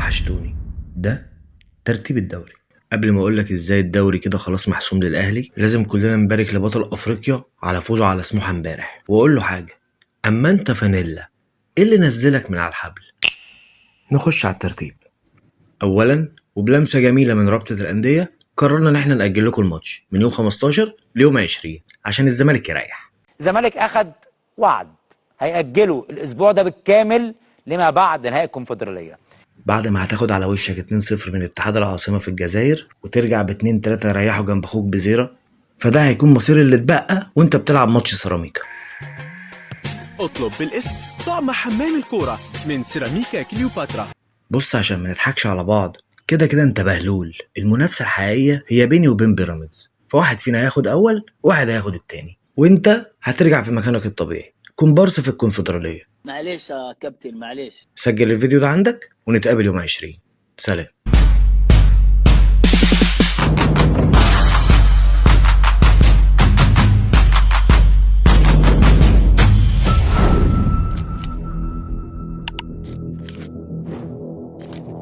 وحشتوني. ده ترتيب الدوري. قبل ما اقولك ازاي الدوري كده خلاص محسوم للاهلي، لازم كلنا نبارك لبطل افريقيا على فوزه على سموحه امبارح، واقول له حاجه: اما انت فانيلا، ايه اللي نزلك من على الحبل؟ نخش على الترتيب. اولا وبلمسه جميله من رابطه الانديه، قررنا ان احنا ناجل لكم الماتش من يوم 15 ليوم 20 عشان الزمالك يريح. الزمالك اخد وعد هيأجلوا الاسبوع ده بالكامل لما بعد نهائي الكونفدراليه، بعد ما هتاخد على وشك 2-0 من اتحاد العاصمه في الجزائر وترجع ب2-3 يريحوا جنب اخوك بزيره، فده هيكون مصير اللي اتبقى وانت بتلعب ماتش سيراميكا. اطلب بالاسم طعم حمام الكورة من سيراميكا كليوباترا. بص، عشان ما نضحكش على بعض، كده كده انت بهلول. المنافسه الحقيقيه هي بيني وبين بيراميدز، فواحد فينا هياخد اول وواحد هياخد التاني، وانت هترجع في مكانك الطبيعي كومبارس في الكونفدراليه. معلش يا كابتن، معلش. سجل الفيديو ده عندك ونتقابل يوم 20. سلام.